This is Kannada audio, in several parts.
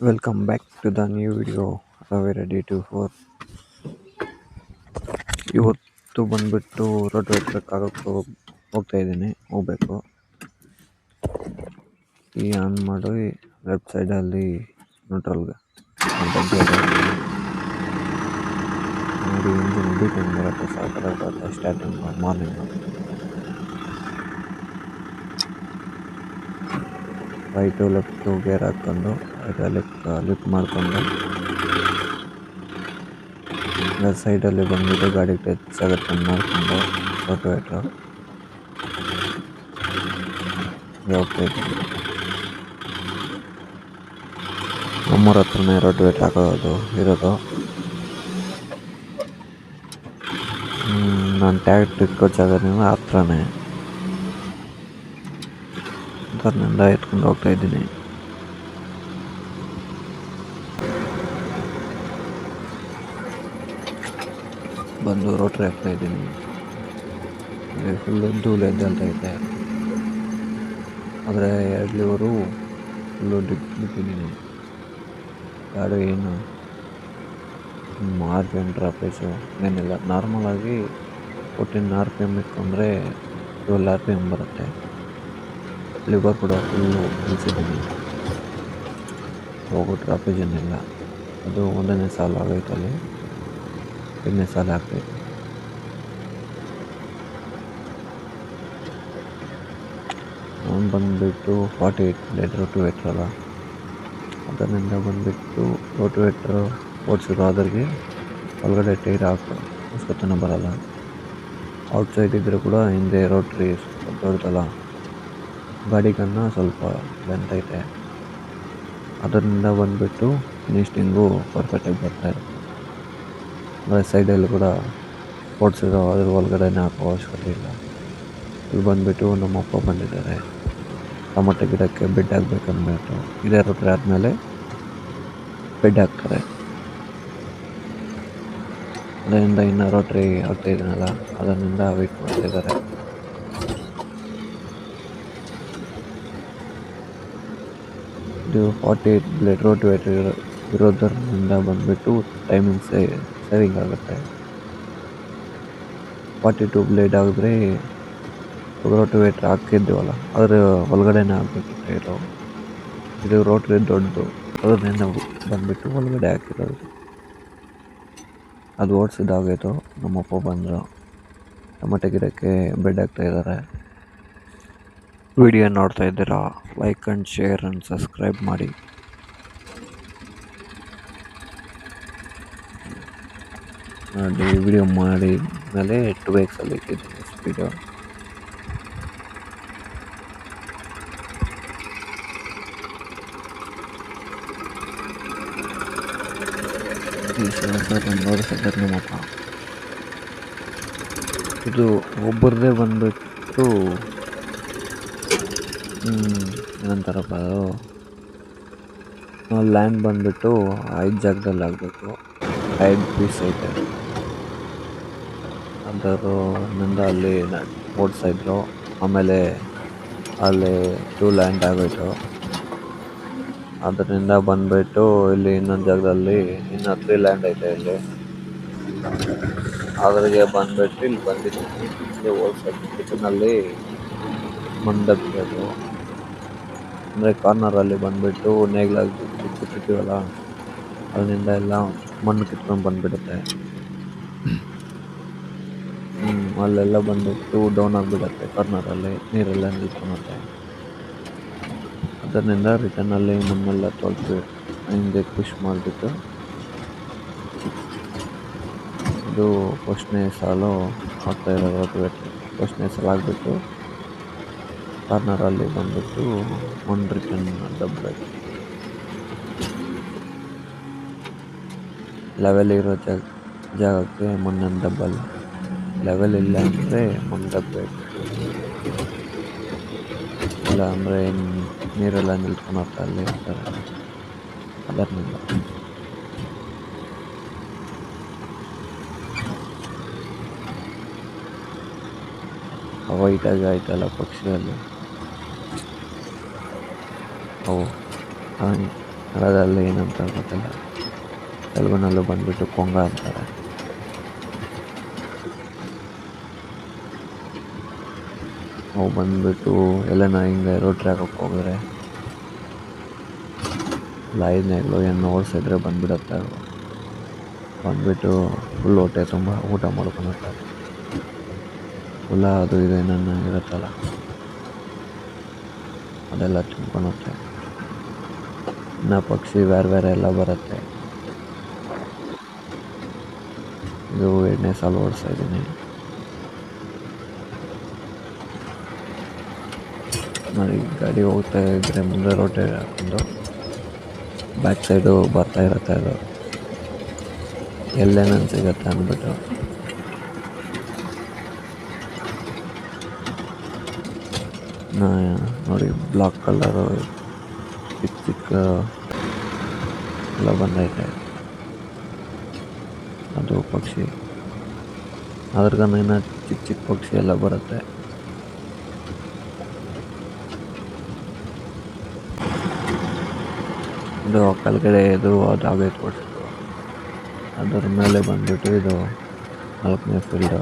Welcome back to the new video. Are we ready to for ಇವತ್ತು ಬಂದ್ಬಿಟ್ಟು ರೋಟೋವೇಟರ್ ಕಾಗಕ್ಕೆ ಹೋಗ್ತಾ ಇದ್ದೀನಿ ಹೋಗ್ಬೇಕು. ಈ ಆನ್ ಮಾಡಿ ಲೆಫ್ಟ್ ಸೈಡಲ್ಲಿ ನ್ಯೂಟ್ರಲ್ಗೆ ನೋಡಿ ಇಂಜಿನ್ ಬೀಟಿಂಗ್ ಬರುತ್ತೆ ಸಾಕಾಗುತ್ತೆ starting morning. Right left gear ಹಾಕ್ಕೊಂಡು ಲಿಫ್ಟ್ ಮಾಡಿಕೊಂಡು ಸೈಡಲ್ಲಿ ಬಂದ್ಬಿಟ್ಟು ಗಾಡಿ ಟಚ್ ಆಗುತ್ತೆ ನೋಡಿಕೊಂಡು ರೋಟೋವೇಟ್ರ್ ಹೋಗ್ತಾ ಇದ್ದೀನಿ. ನಮ್ಮೂರ ಹತ್ರನೇ ರೋಟೋವೇಟ್ರ್ ಹಾಕೋದು ಇರೋದು. ನಾನು ಟ್ಯಾಕ್ಟ್ರ್ ಇಟ್ಕೋ ಜಾಗದಿಂದ ಹತ್ರನೇ ಅದರಿಂದ ಎತ್ಕೊಂಡು ಹೋಗ್ತಾ ಇದ್ದೀನಿ. ಬಂದು ರೋಟ್ರಿ ಹಾಕ್ತಾ ಇದ್ದೀನಿ. ಫುಲ್ಲು ಧೂಳು ಎದ್ದೇಳ್ತೈತೆ, ಆದರೆ 2 ಲಿವರು ಫುಲ್ಲು ಬಿಟ್ಟಿದ್ದೀನಿ. ಗಾಡಿ ಏನು ಮಾರ್ಜಿನ್ ಡ್ರಾಪೇಜು ಏನಿಲ್ಲ, ನಾರ್ಮಲಾಗಿ 14 RPM ಇಟ್ಕೊಂಡ್ರೆ 12 RPM ಬರುತ್ತೆ. ಲಿವರ್ ಕೂಡ ಫುಲ್ಲು ನಿಲ್ಸಿದ್ದೀನಿ, ಹೋಗೋ ಡ್ರಾಪೇಜ್ ಏನಿಲ್ಲ. ಅದು ಒಂದನೇ ಸಾಲ ಆಗೈತಲ್ಲಿ, 2ನೇ ಸಾಲ ಆಗ್ತೈತೆ. ನಾನು ಬಂದುಬಿಟ್ಟು 48 ಬ್ಲೇಡ್ ರೋಟೋವೇಟ್ರ್ ಅಲ್ಲ, ಅದರಿಂದ ಬಂದುಬಿಟ್ಟು ರೋಟೋವೇಟ್ರ್ ಓಡಿಸಿರೋ ಅದ್ರಿಗೆ ಒಳಗಡೆ ಟೈರ್ ಹಾಕೋಸ್ಕೊತಾನೆ ಬರೋಲ್ಲ. ಔಟ್ಸೈಡ್ ಇದ್ದರೂ ಕೂಡ ಹಿಂದೆ ರೋಟ್ರಿ ದೊಡ್ಡದಲ್ಲ, ಗಾಡಿಗನ್ನು ಸ್ವಲ್ಪ ಲೆಂತ್ ಐತೆ, ಅದರಿಂದ ಬಂದುಬಿಟ್ಟು ಫಿನಿಶಿಂಗು ಪರ್ಫೆಕ್ಟಾಗಿ ಬರ್ತಾಯಿರುತ್ತೆ. ಅಂದರೆ ಸೈಡಲ್ಲಿ ಕೂಡ ಓಡಿಸಿರೋ ಅದ್ರ ಒಳಗಡೆನೇ ಹಾಕೋ ಅವಶ್ಯಕತೆ ಇಲ್ಲ. ಇಲ್ಲಿ ಬಂದುಬಿಟ್ಟು ನಮ್ಮಪ್ಪ ಬಂದಿದ್ದಾರೆ ಟೊಮಟೊ ಗಿಡಕ್ಕೆ ಬೆಡ್ ಹಾಕ್ಬೇಕಂದ್ಬಿಟ್ಟು. ಇದೇ ರೋಟ್ರಿ ಆದಮೇಲೆ ಬೆಡ್ ಹಾಕ್ತಾರೆ. ಅದರಿಂದ ಇನ್ನೂ ರೋಟ್ರಿ ಆಗ್ತಾಯಿದ್ದೀನಲ್ಲ, ಅದರಿಂದ ವೆಯ್ಟ್ ಮಾಡ್ತಾಯಿದ್ದಾರೆ. ಇದು 48 ಬ್ಲೇಡ್ ರೋಟೋವೇಟರ್ ಇರೋದರಿಂದ ಬಂದುಬಿಟ್ಟು ಟೈಮಿಂಗ್ ಸೇವಿಂಗ್ ಆಗುತ್ತೆ. 42 ಬ್ಲೇಡ್ ಆಗಿದ್ರೆ ರೋಟೋವೇಟ್ರ್ ಹಾಕಿದ್ದೀವಲ್ಲ ಅದ್ರ ಒಳಗಡೆನೇ ಹಾಕಬೇಕು ಟೈರು. ಇದು ರೋಟ್ರಿ ದೊಡ್ಡದು, ಅದರಿಂದ ಬಂದುಬಿಟ್ಟು ಒಳಗಡೆ ಹಾಕಿರೋದು. ಅದು ಓಡಿಸಿದಾಗೈತು. ನಮ್ಮಪ್ಪ ಬಂದರು, ಟೊಮಟೊ ಗಿಡಕ್ಕೆ ಬೆಡ್ ಹಾಕ್ತಾಯಿದ್ದಾರೆ. ವಿಡಿಯೋ ನೋಡ್ತಾ ಇದ್ದೀರಾ, like and share and subscribe ಮಾಡಿ. ನೋಡಿ, ವಿಡಿಯೋ ಮಾಡಿದ್ಮೇಲೆ 2x ಇಕ್ಕಿದ್ದೀನಿ ಸ್ಪೀಡು. ನೋಡಿಸಿದ್ದಾರೆ ನಮ್ಮಪ್ಪ. ಇದು ಒಬ್ಬರದೇ ಬಂದುಬಿಟ್ಟು ಏನಂತಾರಪ್ಪ ಅದು, ಲ್ಯಾಂಡ್ ಬಂದುಬಿಟ್ಟು 5 ಜಾಗದಲ್ಲಿ ಆಗಬೇಕು. 5 ಪೀಸ್ ಐತೆ. ಅದರಿಂದ ಅಲ್ಲಿ ಓಡಿಸ್ತಾಯಿದ್ರು. ಆಮೇಲೆ ಅಲ್ಲಿ 2 ಲ್ಯಾಂಡ್ ಆಗೋಯ್ತು. ಅದರಿಂದ ಬಂದುಬಿಟ್ಟು ಇಲ್ಲಿ ಇನ್ನೊಂದು ಜಾಗದಲ್ಲಿ ಇನ್ನೂ 3 ಲ್ಯಾಂಡ್ ಐತೆ. ಇಲ್ಲಿ ಅದ್ರಿಗೆ ಬಂದುಬಿಟ್ಟು ಇಲ್ಲಿ ಬಂದಿದ್ದೀನಿ. ಇಲ್ಲಿ ಓಡಿಸೋದು ಕಿಚನಲ್ಲಿ ಮಂದಬೇಕು, ಅಂದರೆ ಕಾರ್ನರಲ್ಲಿ ಬಂದುಬಿಟ್ಟು ನೇಗ್ಲಾಗಿ ಬಿಟ್ಟಿರ್ತೀವಲ್ಲ, ಅದರಿಂದ ಎಲ್ಲ ಮಣ್ಣು ಕಿತ್ಕೊಂಡು ಬಂದುಬಿಡುತ್ತೆ. ಅಲ್ಲೆಲ್ಲ ಬಂದುಬಿಟ್ಟು ಡೌನ್ ಆಗಿಬಿಡುತ್ತೆ, ಕಾರ್ನರಲ್ಲಿ ನೀರೆಲ್ಲ ನಿಲ್ಕೊಳುತ್ತೆ. ಅದರಿಂದ ರಿಟರ್ನಲ್ಲಿ ಮಣ್ಣೆಲ್ಲ ತೊಳೆದು ಹಿಂದೆ ಪುಷ್ ಮಾಡಿಬಿಟ್ಟು ಇದು ಫಸ್ಟ್ನೇ ಸಾಲು ಆಗ್ತಾಯಿರೋ ರೋಟೋವೇಟ್ರ್. ಫಸ್ಟ್ನೇ ಸಾಲು ಆಗಿಬಿಟ್ಟು ಕಾರ್ನರಲ್ಲಿ ಬಂದುಬಿಟ್ಟು ಮಣ್ಣು ರಿಟರ್ನ್ ದಬ್ಬಬೇಕು. ಲೆವೆಲ್ ಇರೋ ಜಾಗಕ್ಕೆ ಮಣ್ಣನ್ನು ದಬ್ಬಲ್ಲ, ಲೆವೆಲ್ ಇಲ್ಲ ಅಂದರೆ ಮಣ್ಣು ದಬ್ಬಬೇಕು. ಇಲ್ಲ ಅಂದರೆ ನೀರೆಲ್ಲ ನಿಲ್ಕೊಳತ್ತೆ ಅಲ್ಲಿ ಇರ್ತಾರೆ. ಅದರಿಂದ ವೈಟಾಗಿ ಆಯ್ತಲ್ಲ ಪಕ್ಷಿಯಲ್ಲಿ, ಅವು ಪ್ರಾಣಿ ಕನ್ನಡದಲ್ಲಿ ಏನಂತ ಗೊತ್ತಿಲ್ಲ, ತೆಲುಗಿನಲ್ಲೂ ಬಂದ್ಬಿಟ್ಟು ಕೊಂಗ ಅಂತಾರೆ. ಅವು ಬಂದ್ಬಿಟ್ಟು ಎಲ್ಲನ ಹಿಂಗೆ ರೋಡ್ ಟ್ರ್ಯಾಕಕ್ಕೆ ಹೋಗಿದ್ರೆ ಲೈನ್ಗಳು ಏನು ಓಡಿಸಿದ್ರೆ ಬಂದ್ಬಿಡುತ್ತೆ. ಅವು ಬಂದ್ಬಿಟ್ಟು ಫುಲ್ ಹೊಟ್ಟೆ ತುಂಬ ಊಟ ಮಾಡ್ಕೊಳುತ್ತೆ. ಹುಳ ಅದು ಇದು ಏನನ್ನ ಇರುತ್ತಲ್ಲ ಅದೆಲ್ಲ ತಿನ್ಕೊಳುತ್ತೆ. ಇನ್ನು ಪಕ್ಷಿ ಬೇರೆ ಎಲ್ಲ ಬರುತ್ತೆ. ಇದು 2ನೇ ಸಾಲ ಓಡಿಸ್ತಾ ಇದ್ದೀನಿ. ನೋಡಿ ಗಾಡಿ ಹೋಗ್ತಾ ಇದ್ರೆ ಮುಂದೆ ರೋಟೆ ಹಾಕೊಂಡು ಬ್ಯಾಕ್ ಸೈಡು ಬರ್ತಾ ಇರುತ್ತೆ. ಅದು ಎಲ್ಲೇನನ್ನು ಸಿಗುತ್ತೆ ಅಂದ್ಬಿಟ್ಟು ನೋಡಿ ಬ್ಲಾಕ್ ಕಲರು ಚಿಕ್ಕ ಚಿಕ್ಕ ಎಲ್ಲ ಬಂದೈತೆ. ಅದು ಪಕ್ಷಿ ಅದ್ರಗನ್ನ ಇನ್ನು ಚಿಕ್ಕ ಚಿಕ್ಕ ಪಕ್ಷಿ ಎಲ್ಲ ಬರುತ್ತೆ. ಇದು ಕೆಳಗಡೆ ಇದು ಅದಾಗೈತೆ ಓಡಿಸಿದ್ದು. ಅದರ ಮೇಲೆ ಬಂದ್ಬಿಟ್ಟು ಇದು 4ನೇ ಫೀಲ್ಡು.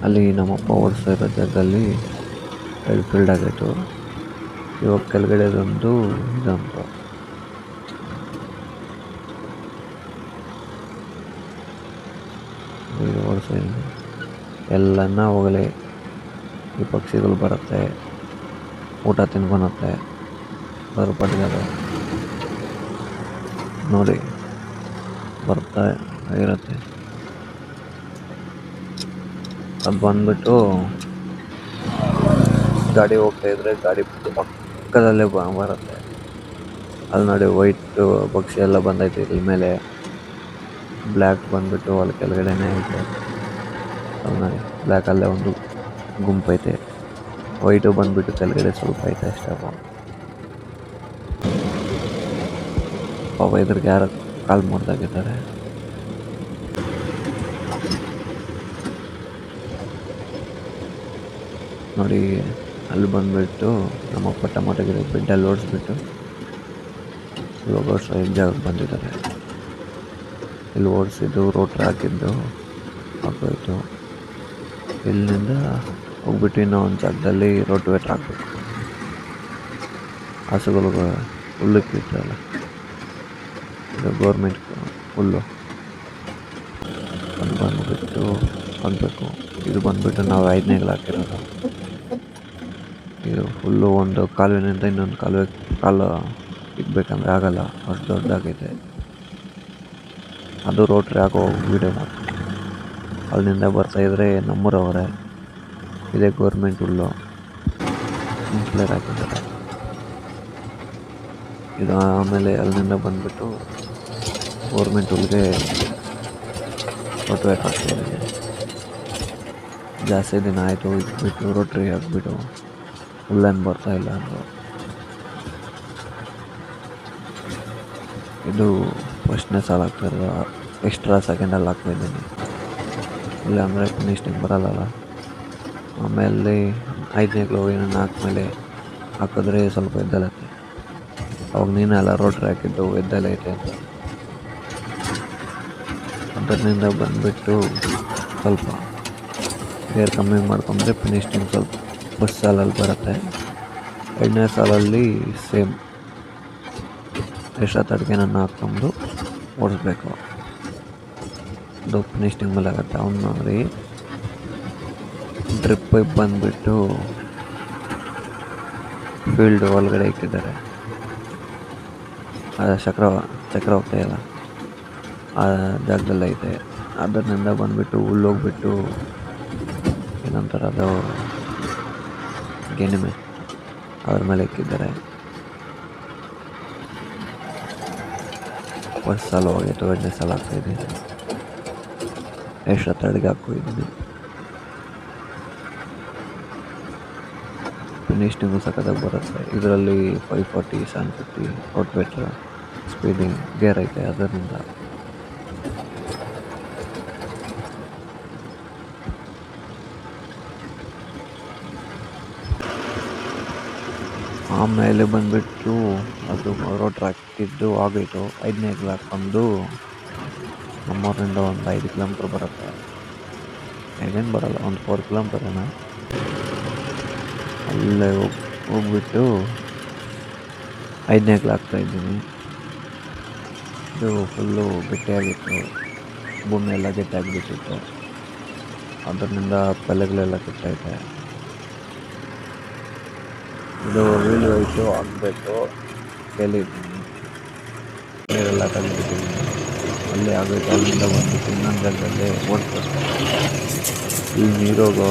ಅಲ್ಲಿ ನಮ್ಮಪ್ಪ ಓಡಿಸ್ತಾ ಇರೋ ಜಾಗದಲ್ಲಿ 2 ಫೀಲ್ಡ್ ಆಗಿತ್ತು. ಇವಾಗ ಕೆಳಗಡೆದೊಂದು ಇದಂತು. ಇದು ಓಡಿಸ್ತಾ ಇದ್ದೀನಿ. ಎಲ್ಲನ್ನ ಹೋಗಲಿ ಈ ಪಕ್ಷಿಗಳು ಬರುತ್ತೆ, ಊಟ ತಿನ್ಕೊಳುತ್ತೆ. ಅದ್ರ ಪಟ್ಟಿಗೆ ನೋಡಿ ಬರ್ತಾ ಇರುತ್ತೆ. ಅದು ಬಂದ್ಬಿಟ್ಟು ಗಾಡಿ ಹೋಗ್ತಾ ಇದ್ರೆ ಗಾಡಿ ಪಕ್ಕದಲ್ಲೇ ಬರುತ್ತೆ. ಅಲ್ಲಿ ನೋಡಿ ವೈಟ್ ಪಕ್ಷಿ ಎಲ್ಲ ಬಂದೈತೆ. ಇಲ್ಲಿ ಮೇಲೆ ಬ್ಲ್ಯಾಕ್ ಬಂದ್ಬಿಟ್ಟು ಅಲ್ಲಿ ಕೆಳಗಡೆನೇ ಐತೆ. ಅಲ್ಲಿ ನೋಡಿ ಬ್ಲ್ಯಾಕಲ್ಲೇ ಒಂದು ಗುಂಪೈತೆ. ವೈಟು ಬಂದ್ಬಿಟ್ಟು ಕೆಳಗಡೆ ಸ್ವಲ್ಪ ಐತೆ ಅಷ್ಟೇ. ಪಾಪ ಇದ್ರಿಗೆ ಯಾರು ಕಾಲ್ ಮುರಿದಾಗಿದ್ದಾರೆ. ನೋಡಿ ಅಲ್ಲಿ ಬಂದ್ಬಿಟ್ಟು ನಮ್ಮಪ್ಪ ಟೊಮೊಟೊ ಗಿಡ ಬೆಡ್ಡಲ್ಲಿ ಓಡಿಸ್ಬಿಟ್ಟು ಇವಾಗ ಜಾಗಕ್ಕೆ ಬಂದಿದ್ದಾರೆ. ಇಲ್ಲಿ ಓಡಿಸಿದ್ದು ರೋಟ್ರ್ ಹಾಕಿದ್ದು ಹಾಕೋಯ್ತು. ಇಲ್ಲಿಂದ ಹೋಗ್ಬಿಟ್ಟು ಇನ್ನೂ ಒಂದು ಜಾಗದಲ್ಲಿ ರೋಟ್ವೇಟ್ರ್ ಹಾಕಬೇಕು. ಹಸುಗಳಿಗೆ ಹುಲ್ಲಕ್ಕೆ ಬಿಟ್ಟಲ್ಲ, ಇದು ಗೋರ್ಮೆಂಟ್ ಹುಲ್ಲು ಅದು ಬಂದುಬಿಟ್ಟು ಹಾಕಬೇಕು. ಇದು ಬಂದುಬಿಟ್ಟು ನಾವು 5ನೇಗಳು ಹಾಕಿರೋದು. ಇದು ಫುಲ್ಲು ಒಂದು ಕಾಲುವೆನಿಂದ ಇನ್ನೊಂದು ಕಾಲು ಇಕ್ಬೇಕಂದ್ರೆ ಆಗಲ್ಲ, ಅಷ್ಟು ದೊಡ್ಡದಾಗೈತೆ. ಅದು ರೋಟ್ರಿ ಹಾಕೋ ವೀಡಿಯೋ ಮಾಡ್ತೀನಿ. ಅಲ್ಲಿಂದ ಬರ್ತಾಯಿದ್ರೆ ನಮ್ಮೂರವರೇ. ಇದೇ ಗೋರ್ಮೆಂಟ್ ಹುಲ್ಲು ಇನ್ಫ್ಲೇರ್ ಹಾಕಿದ್ದಾರೆ. ಇದು ಆಮೇಲೆ ಅಲ್ಲಿಂದ ಬಂದುಬಿಟ್ಟು ಗೋರ್ಮೆಂಟ್ ಹುಲ್ಗೆ ರೋಟ್ವೇಟ್ ಹಾಕ್ತಿದ್ದೀನಿ. ಜಾಸ್ತಿ ದಿನ ಆಯಿತು ಇಟ್ಬಿಟ್ಟು ರೋಟ್ರಿ ಹಾಕ್ಬಿಟ್ಟು ಹುಲ್ಲೇನು ಬರ್ತಾಯಿಲ್ಲ ಅಂದರು. ಇದು ಫಸ್ಟ್ನೇ ಸಾಲ ಹಾಕ್ತಿರೋದು. ಎಕ್ಸ್ಟ್ರಾ ಸೆಕೆಂಡಲ್ಲಿ ಹಾಕ್ತಾಯಿದ್ದೀನಿ. ಇಲ್ಲ ಅಂದರೆ ಫಿನಿಶಿಂಗ್ ಬರಲ್ಲ. ಆಮೇಲೆ 5ನೇಗಳು ಏನನ್ನ ಹಾಕ್ಮೇಲೆ ಹಾಕಿದ್ರೆ ಸ್ವಲ್ಪ ಎದ್ದಲೈತೆ. ಅವಾಗ ನೀನೆಲ್ಲ ರೋಟ್ರಿ ಹಾಕಿದ್ದು ಎದ್ದಲೈತೆ ಅಂತ. ಅದರಿಂದ ಬಂದುಬಿಟ್ಟು ಸ್ವಲ್ಪ ಗೇರ್ ಕಮ್ಮಿ ಮಾಡ್ಕೊಂಡ್ರೆ ಫಿನಿಶಿಂಗ್ ಸ್ವಲ್ಪ ಫಸ್ಟ್ ಸಾಲಲ್ಲಿ ಬರುತ್ತೆ. 2ನೇ ಸಾಲಲ್ಲಿ ಸೇಮ್ ಎಕ್ಸ್ಟ್ರಾ ತಡ್ಗೆನನ್ನು ಹಾಕ್ಕೊಂಡು ಓಡಿಸ್ಬೇಕು. ಅದು ಫಿನಿಶಿಂಗ್ ಮೇಲೆ ಆಗುತ್ತೆ. ಅವ್ನು ನೋಡಿ ಡ್ರಿಪ್ ಪೈಪ್ ಬಂದುಬಿಟ್ಟು ಫೀಲ್ಡ್ ಒಳಗಡೆ ಇಕ್ಕಿದ್ದಾರೆ. ಅದು ಚಕ್ರ ಹೋಗ್ತಾಯಿಲ್ಲ ಆ ಜಾಗದಲ್ಲಿ ಐತೆ. ಅದರಿಂದ ಬಂದುಬಿಟ್ಟು ಹುಲ್ಲೋಗ್ಬಿಟ್ಟು ಏನಂತಾರ ಅದು ಗೆಣಿಮೆ ಅದ್ರ ಮೇಲೆ ಇಕ್ಕಿದ್ದಾರೆ. ಫಸ್ಟ್ ಸಾಲ ಹೋಗಿತ್ತು, 2ನೇ ಸಾಲ ಹಾಕ್ತಾಯಿದ್ದೀನಿ. ಎಕ್ಸ್ಟ್ರಾ ತಡ್ಗೆ ಹಾಕ್ತಿದ್ದೀನಿ. ಫಿನಿಶಿಂಗು ಸಖತ್ತಾಗಿ ಬರುತ್ತೆ. ಇದರಲ್ಲಿ 540 750 ರೋಟ್ವೇಟ್ರ್ ಸ್ಪೀಡಿಂಗ್ ಗೇರ್ ಐತೆ. ಅದರಿಂದ ಆಮೇಲೆ ಬಂದುಬಿಟ್ಟು ಅದು ರೋಡ್ ಟ್ರ್ಯಾಕ್ ಇದ್ದು ಆಗೋಯ್ತು. 5ನೇ ಕ್ಲಾಕ್ ಬಂದು ನಮ್ಮೂರಿನಿಂದ ಒಂದು 5 ಕಿಲೋಮೀಟ್ರ್ ಬರುತ್ತೆ. 5 ಬರೋಲ್ಲ, ಒಂದು 4 ಕಿಲೋಮೀಟರ್ ಏನೋ. ಅಲ್ಲೇ ಹೋಗ್ಬಿಟ್ಟು 5ನೇ ಕ್ಲಾಕ್ತಾ ಇದ್ದೀನಿ. ಇದು ಫುಲ್ಲು ಗಟ್ಟಿಯಾಗಿತ್ತು, ಭೂಮಿ ಎಲ್ಲ ಗಟ್ಟಿಯಾಗಿಬಿಟ್ಟಿತ್ತು. ಅದರಿಂದ ತಲೆಗಳೆಲ್ಲ ಕೆಟ್ಟೈತೆ. ಇದು ವೀಲ್ ವೈಟು ಆಗಬೇಕು ಕೇಳಿದ್ದೀನಿ, ನೀರೆಲ್ಲ ತೆಗೆದುಬಿಟ್ಟಿದ್ದೀನಿ. ಅಲ್ಲೇ ಆಗಬೇಕು. ಅಲ್ಲಿಂದ ಬಂದುಬಿಟ್ಟು ಇನ್ನೊಂದು ಜಾಗದಲ್ಲಿ ಓಡಿಸ್ಬೇಕು. ಇಲ್ಲಿ ನೀರೋಗೋ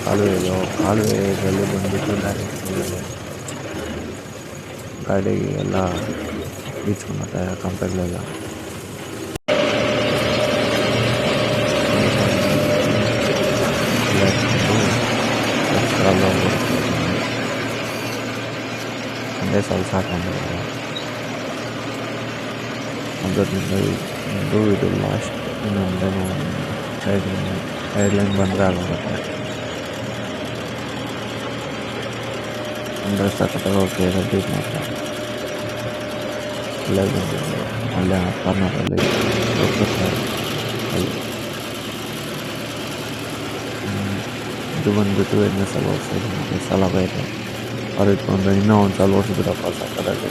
ಕಾಲುವೆಯಲ್ಲಿ ಬಂದುಬಿಟ್ಟು ಡೈರೆಕ್ಟ್ ಗಾಡಿ ಎಲ್ಲ ಬೀಚ್ಕೊಂಡತ್ತೆ ಕಂಪೆಗಳೆಲ್ಲ. ಒಂದೇ ಸಲ ಸಾಕೊಂಡಿದ್ದಾರೆ. ಅದರಿಂದ ಇದು ಲಾಸ್ಟ್. ಇನ್ನೊಂದೇನು ಸೈಡ್ ಲೈನ್ ಬಂದರೆ ಆಗುತ್ತೆ. ಅಂದರೆ ಸಖತ್ತಾಗಿ ಹೋಗ್ತಿದೆ ಬೀಚ್ ಮಾತ್ರ. ಅಲ್ಲೇ ಬಂದಿದ್ದು ಅಲ್ಲೇ ಕಾರ್ನರಲ್ಲಿ ಹೋಗ್ತಾರೆ. ಅಲ್ಲಿ ಇದು ಬಂದುಬಿಟ್ಟು 2ನೇ ಸಲ ಓಡಿಸಿದ್ದೀನಿ. 2 ಸಲ ಬೈತೆ ಅವ್ರು ಇಟ್ಕೊಂಡು ಇನ್ನೂ ಒಂದು ಸಲ ಓಡಿಸ್ಬಿಡಪ್ಪ ಸಕ್ಕತ್ತಾಗಿ.